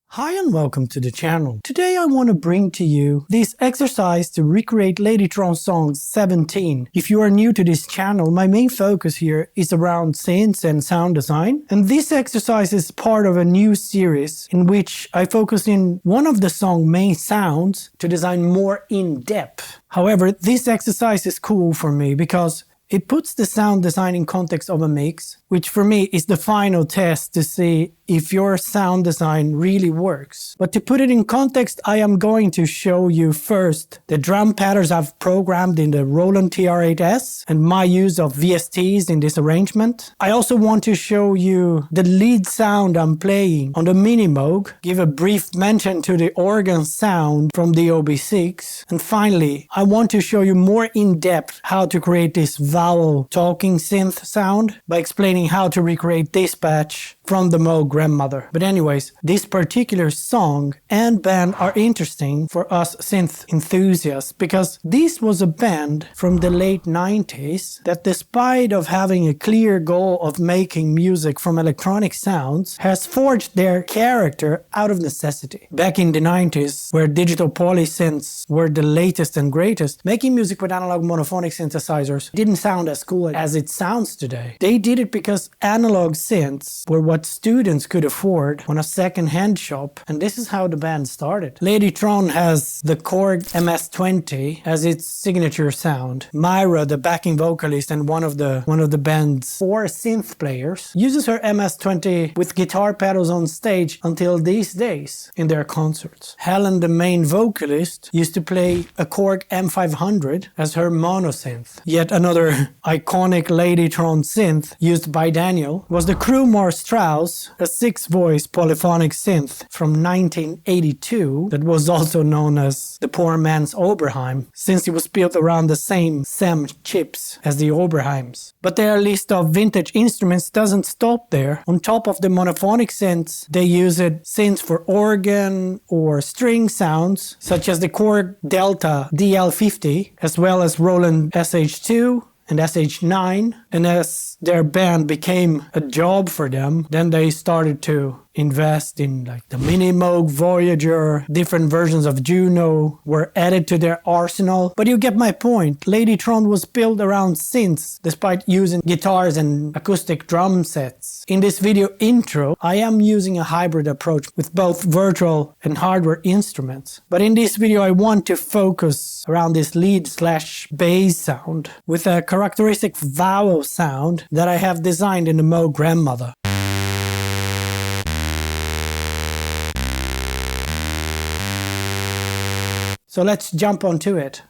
Hi and welcome to the channel. Today I want to bring to you this exercise to recreate Ladytron song 17. If you are new to this channel, my main focus here is around synths and sound design. And this exercise is part of a new series in which I focus in one of the song's main sounds to design more in depth. However, this exercise is cool for me because it puts the sound design in context of a mix, which for me is the final test to see if your sound design really works. But to put it in context, I am going to show you first the drum patterns I've programmed in the Roland TR-8S and my use of VSTs in this arrangement. I also want to show you the lead sound I'm playing on the Minimoog, give a brief mention to the organ sound from the OB6, and finally, I want to show you more in depth how to create this Vowel talking synth sound by explaining how to recreate dispatch from the Moog grandmother. But anyways, this particular song and band are interesting for us synth enthusiasts because this was a band from the late 90s that, despite of having a clear goal of making music from electronic sounds, has forged their character out of necessity. Back in the 90s, where digital polysynths were the latest and greatest, making music with analog monophonic synthesizers didn't sound as cool as it sounds today. They did it because analog synths were what students could afford on a second-hand shop, and this is how the band started. Ladytron has the Korg MS-20 as its signature sound. Myra, the backing vocalist and one of the band's 4 synth players, uses her MS-20 with guitar pedals on stage until these days in their concerts. Helen, the main vocalist, used to play a Korg M500 as her monosynth. Yet another iconic Ladytron synth used by Daniel was the Krumar Strauss, a 6-voice polyphonic synth from 1982 that was also known as the poor man's Oberheim, since it was built around the same SEM chips as the Oberheims. But their list of vintage instruments doesn't stop there. On top of the monophonic synths, they use synths for organ or string sounds, such as the Korg Delta DL50, as well as Roland SH2 and SH9, and as their band became a job for them, then they started to invest in like the Minimoog, Voyager, different versions of Juno were added to their arsenal. But you get my point. Ladytron was built around synths despite using guitars and acoustic drum sets. In this video intro, I am using a hybrid approach with both virtual and hardware instruments. But in this video I want to focus around this lead/bass sound with a characteristic Vowel sound that I have designed in the Moog grandmother. So let's jump onto it.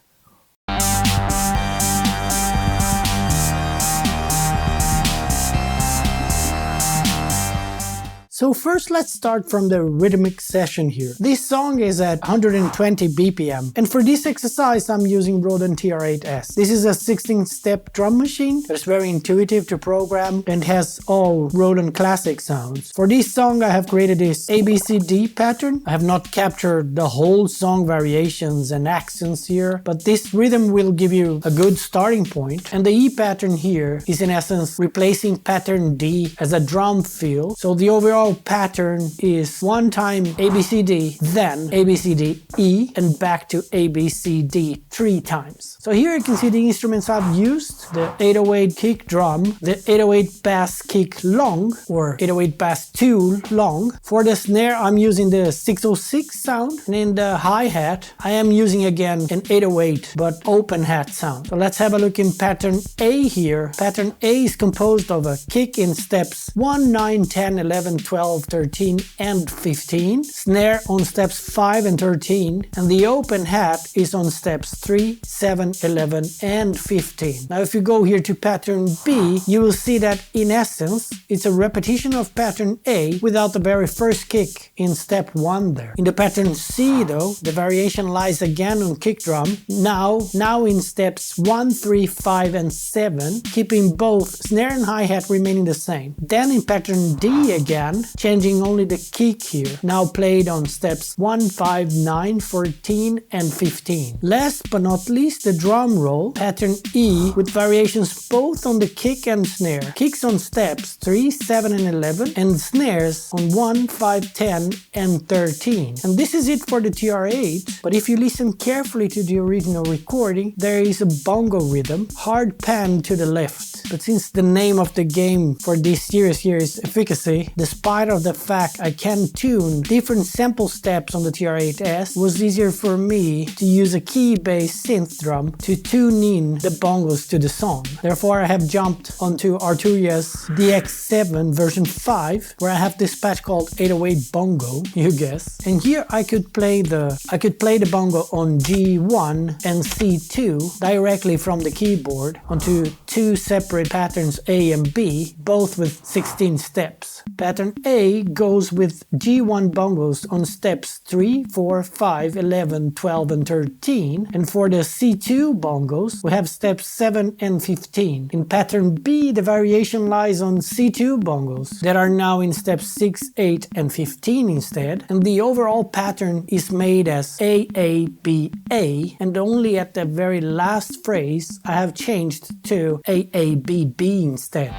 So first let's start from the rhythmic session here. This song is at 120 BPM, and for this exercise I'm using Roland TR-8S. This is a 16-step drum machine that's very intuitive to program and has all Roland classic sounds. For this song I have created this ABCD pattern. I have not captured the whole song variations and accents here, but this rhythm will give you a good starting point. And the E pattern here is in essence replacing pattern D as a drum fill. So the overall pattern is 1 time ABCD, then ABCD E, and back to ABCD 3 times. So here you can see the instruments I've used: the 808 kick drum, the 808 bass kick long, or 808 bass 2 long. For the snare I'm using the 606 sound, and in the hi-hat I am using again an 808 but open hat sound. So let's have a look in pattern A here. Pattern A is composed of a kick in steps 1, 9, 10, 11, 12, 12, 13 and 15, snare on steps 5 and 13, and the open hat is on steps 3, 7, 11 and 15. Now if you go here to pattern B, you will see that in essence it's a repetition of pattern A without the very first kick in step 1 there. In the pattern C though, the variation lies again on kick drum, now in steps 1, 3, 5 and 7, keeping both snare and hi-hat remaining the same. Then in pattern D again, changing only the kick here, now played on steps 1, 5, 9, 14 and 15. Last but not least, the drum roll, pattern E, with variations both on the kick and snare. Kicks on steps 3, 7 and 11 and snares on 1, 5, 10 and 13. And this is it for the TR-8, but if you listen carefully to the original recording, there is a bongo rhythm, hard pan to the left. But since the name of the game for this series here is efficacy, despite of the fact I can tune different sample steps on the TR-8S, it was easier for me to use a key-based synth drum to tune in the bongos to the song. Therefore I have jumped onto Arturia's DX7 version 5, where I have this patch called 808 Bongo, you guess. And here I could play the bongo on G1 and C2 directly from the keyboard onto two separate patterns A and B, both with 16 steps. Pattern A goes with G1 bongos on steps 3, 4, 5, 11, 12 and 13, and for the C2 bongos we have steps 7 and 15. In pattern B the variation lies on C2 bongos that are now in steps 6, 8 and 15 instead, and the overall pattern is made as AABA, and only at the very last phrase I have changed to AABB instead.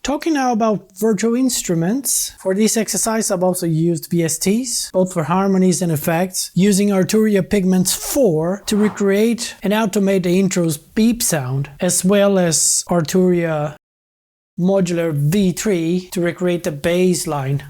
Talking now about virtual instruments. For this exercise I've also used VSTs, both for harmonies and effects, using Arturia Pigments 4 to recreate and automate the intro's beep sound, as well as Arturia Modular V3 to recreate the bass line.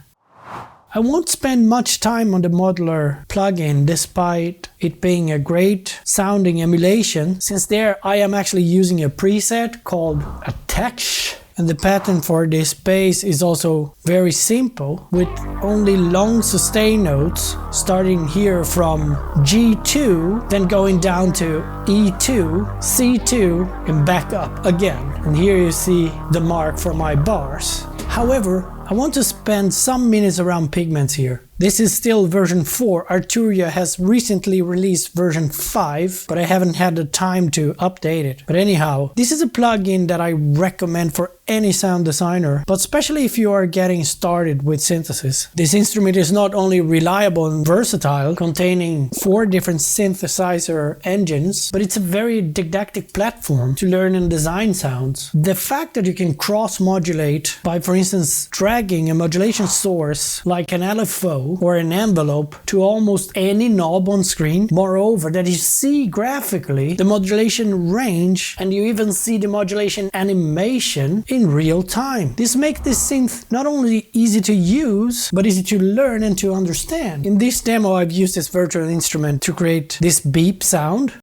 I won't spend much time on the modular plugin despite it being a great sounding emulation, since there I am actually using a preset called Attach. And the pattern for this bass is also very simple, with only long sustain notes starting here from G2, then going down to E2, C2 and back up again. And here you see the mark for my bars. However, I want to spend some minutes around Pigments here. This is still version 4. Arturia has recently released version 5, but I haven't had the time to update it. But anyhow, this is a plugin that I recommend for any sound designer, but especially if you are getting started with synthesis. This instrument is not only reliable and versatile, containing 4 different synthesizer engines, but it's a very didactic platform to learn and design sounds. The fact that you can cross-modulate by, for instance, dragging a modulation source like an LFO or an envelope to almost any knob on screen. Moreover, that you see graphically the modulation range, and you even see the modulation animation in real time. This makes this synth not only easy to use, but easy to learn and to understand. In this demo I've used this virtual instrument to create this beep sound.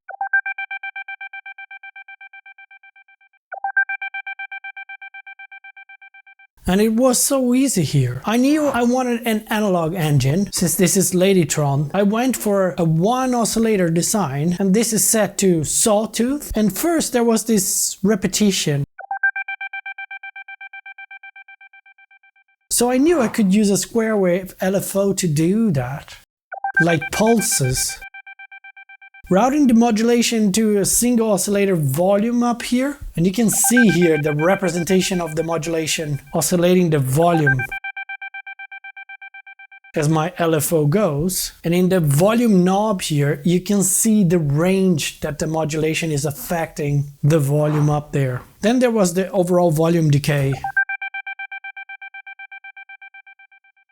And it was so easy here. I knew I wanted an analog engine, since this is Ladytron. I went for a 1 oscillator design, and this is set to sawtooth. And first there was this repetition. So I knew I could use a square wave LFO to do that, like pulses. Routing the modulation to a single oscillator volume up here, and you can see here the representation of the modulation oscillating the volume as my LFO goes. And in the volume knob here, you can see the range that the modulation is affecting the volume up there. Then there was the overall volume decay,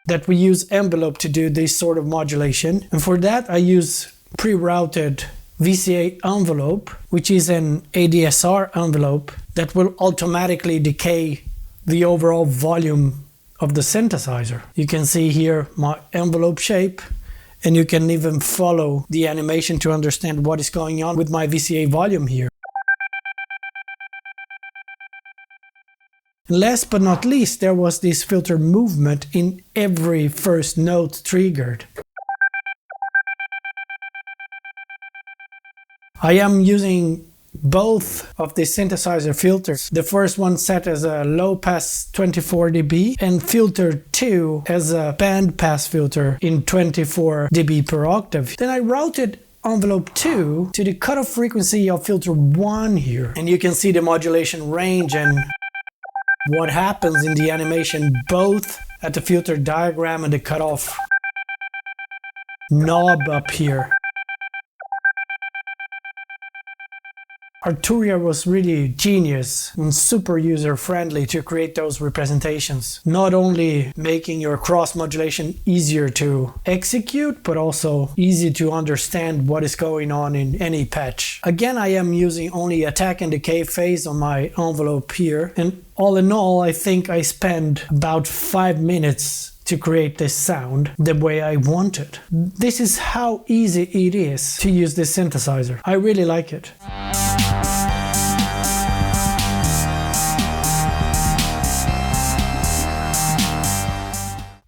that we use envelope to do this sort of modulation. And for that I use pre-routed VCA envelope, which is an ADSR envelope that will automatically decay the overall volume of the synthesizer. You can see here my envelope shape, and you can even follow the animation to understand what is going on with my VCA volume here. And last but not least, there was this filter movement in every first note triggered. I am using both of the synthesizer filters. The first one set as a low pass 24 dB and filter 2 as a band pass filter in 24 dB per octave. Then I routed envelope 2 to the cutoff frequency of filter 1 here. And you can see the modulation range and what happens in the animation both at the filter diagram and the cutoff knob up here. Arturia was really genius and super user-friendly to create those representations. Not only making your cross-modulation easier to execute, but also easy to understand what is going on in any patch. Again, I am using only attack and decay phase on my envelope here. And all in all, I think I spent about 5 minutes to create this sound the way I wanted. This is how easy it is to use this synthesizer. I really like it.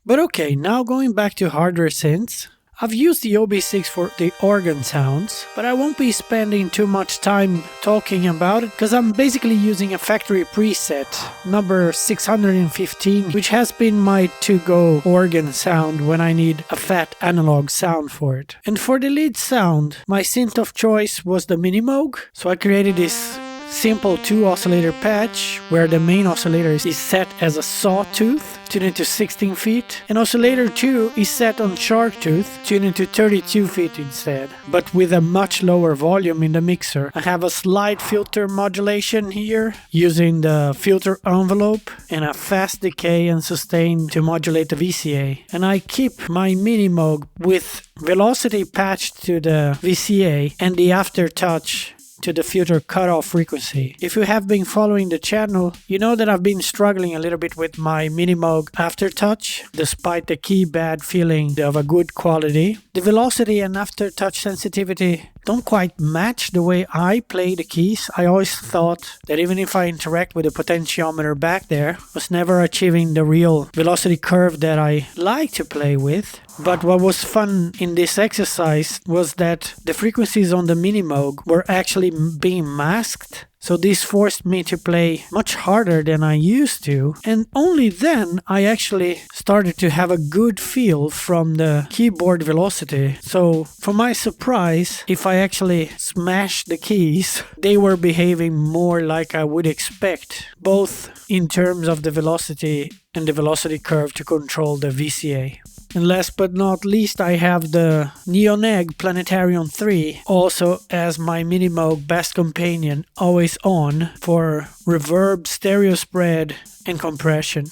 But okay, now going back to hardware synths. I've used the OB6 for the organ sounds, but I won't be spending too much time talking about it because I'm basically using a factory preset, number 615, which has been my to-go organ sound when I need a fat analog sound for it. And for the lead sound, my synth of choice was the Minimoog, so I created this simple 2 oscillator patch where the main oscillator is set as a sawtooth tuned into 16 feet and oscillator 2 is set on sharktooth tuned into 32 feet instead, but with a much lower volume in the mixer. I have a slide filter modulation here using the filter envelope and a fast decay and sustain to modulate the VCA, and I keep my Minimoog with velocity patched to the VCA and the aftertouch to the filter cutoff frequency. If you have been following the channel, you know that I've been struggling a little bit with my Minimoog aftertouch, despite the keypad feeling of a good quality. The velocity and aftertouch sensitivity don't quite match the way I play the keys. I always thought that even if I interact with the potentiometer back there, I was never achieving the real velocity curve that I like to play with. But what was fun in this exercise was that the frequencies on the Minimoog were actually being masked. So this forced me to play much harder than I used to, and only then I actually started to have a good feel from the keyboard velocity. So for my surprise, if I actually smashed the keys, they were behaving more like I would expect, both in terms of the velocity and the velocity curve to control the VCA. And last but not least, I have the Neon Egg Planetarium 3 also as my Minimoog bass companion, always on for reverb, stereo spread and compression.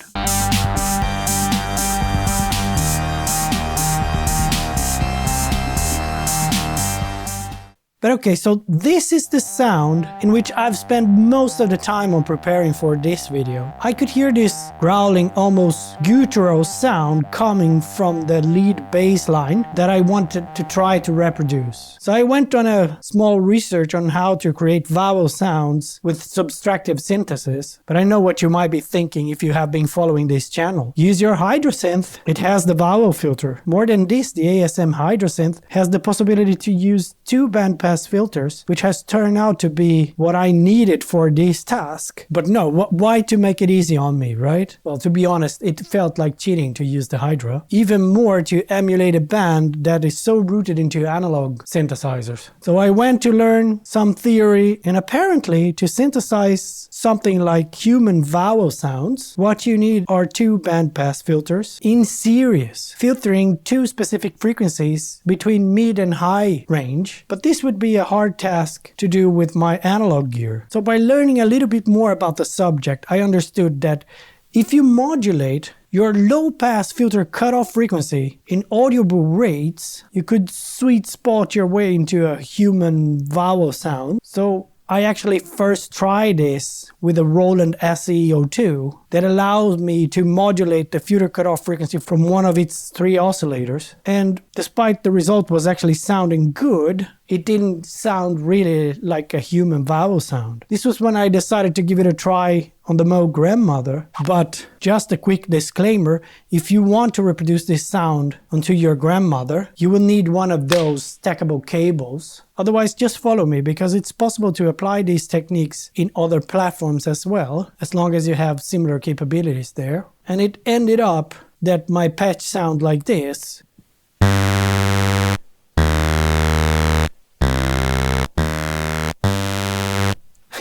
But okay, so this is the sound in which I've spent most of the time on preparing for this video. I could hear this growling, almost guttural sound coming from the lead bass line that I wanted to try to reproduce. So I went on a small research on how to create vowel sounds with subtractive synthesis. But I know what you might be thinking if you have been following this channel. Use your Hydrosynth. It has the vowel filter. More than this, the ASM Hydrosynth has the possibility to use 2 bandpass filters, which has turned out to be what I needed for this task. But no, why to make it easy on me, right? Well, to be honest, it felt like cheating to use the Hydra. Even more to emulate a band that is so rooted into analog synthesizers. So I went to learn some theory, and apparently to synthesize something like human vowel sounds, what you need are 2 bandpass filters in series, filtering 2 specific frequencies between mid and high range. But this would be a hard task to do with my analog gear. So by learning a little bit more about the subject, I understood that if you modulate your low-pass filter cutoff frequency in audible rates, you could sweet spot your way into a human vowel sound. So I actually first tried this with a Roland SE02 that allows me to modulate the filter cutoff frequency from one of its 3 oscillators. And despite the result was actually sounding good, it didn't sound really like a human vowel sound. This was when I decided to give it a try on the Moog grandmother. But just a quick disclaimer, if you want to reproduce this sound onto your grandmother, you will need one of those stackable cables. Otherwise, just follow me, because it's possible to apply these techniques in other platforms as well, as long as you have similar capabilities there. And it ended up that my patch sound like this.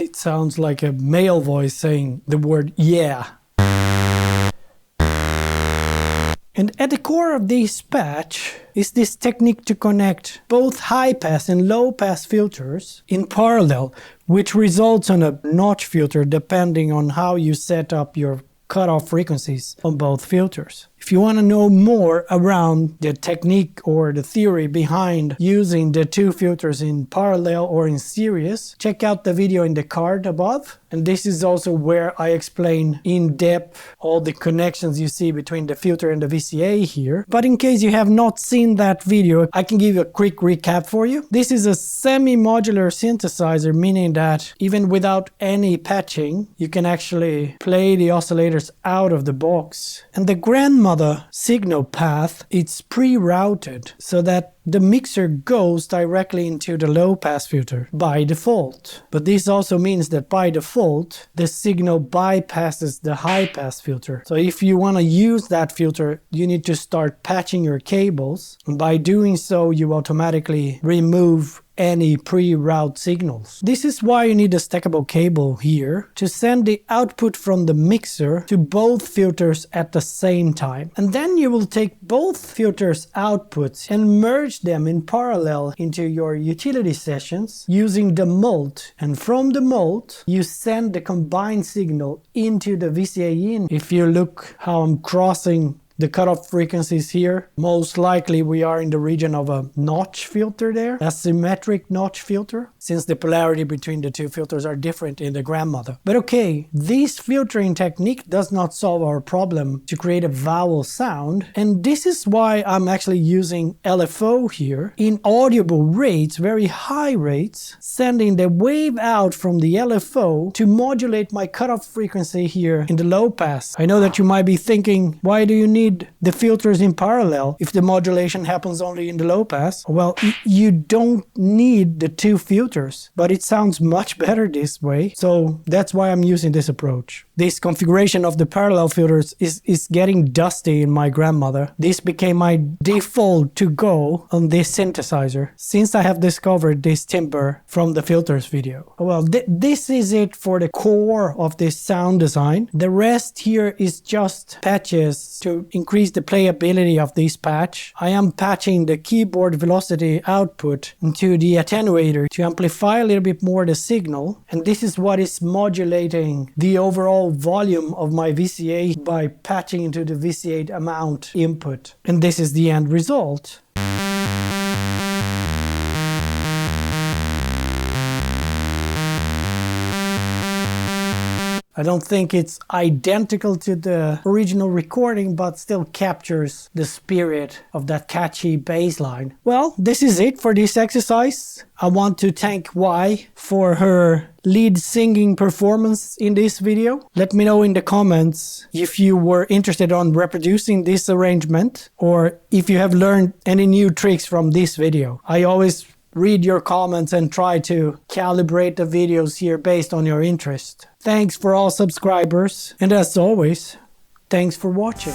It sounds like a male voice saying the word yeah. And at the core of this patch is this technique to connect both high-pass and low-pass filters in parallel, which results in a notch filter depending on how you set up your cutoff frequencies on both filters. If you want to know more around the technique or the theory behind using the two filters in parallel or in series, check out the video in the card above. And this is also where I explain in depth all the connections you see between the filter and the VCA here. But in case you have not seen that video, I can give you a quick recap for you. This is a semi-modular synthesizer, meaning that even without any patching, you can actually play the oscillators out of the box. And the grandmother signal path, it's pre-routed so that the mixer goes directly into the low pass filter by default. But this also means that by default, the signal bypasses the high pass filter. So if you want to use that filter, you need to start patching your cables. And by doing so, you automatically remove any pre-route signals. This is why you need a stackable cable here to send the output from the mixer to both filters at the same time. And then you will take both filters' outputs and merge them in parallel into your utility sessions using the mult. And from the mult, you send the combined signal into the VCA in. If you look how I'm crossing the cutoff frequencies here, most likely we are in the region of a notch filter there, a symmetric notch filter, since the polarity between the two filters are different in the grandmother. But okay, this filtering technique does not solve our problem to create a vowel sound, and this is why I'm actually using LFO here in audible rates, very high rates, sending the wave out from the LFO to modulate my cutoff frequency here in the low pass. I know that you might be thinking, why do you need the filters in parallel if the modulation happens only in the low pass? Well, you don't need the two filters, but it sounds much better this way. So that's why I'm using this approach. This configuration of the parallel filters is getting dusty in my grandmother. This became my default to go on this synthesizer since I have discovered this timbre from the filters video. Well, this is it for the core of this sound design. The rest here is just patches to increase the playability of this patch. I am patching the keyboard velocity output into the attenuator to amplify a little bit more the signal, and this is what is modulating the overall volume of my VCA by patching into the VCA amount input. And this is the end result. I don't think it's identical to the original recording, but still captures the spirit of that catchy bass line. Well, this is it for this exercise. I want to thank Y for her lead singing performance in this video. Let me know in the comments if you were interested on reproducing this arrangement, or if you have learned any new tricks from this video. I always read your comments and try to calibrate the videos here based on your interest. Thanks for all subscribers, and as always, thanks for watching.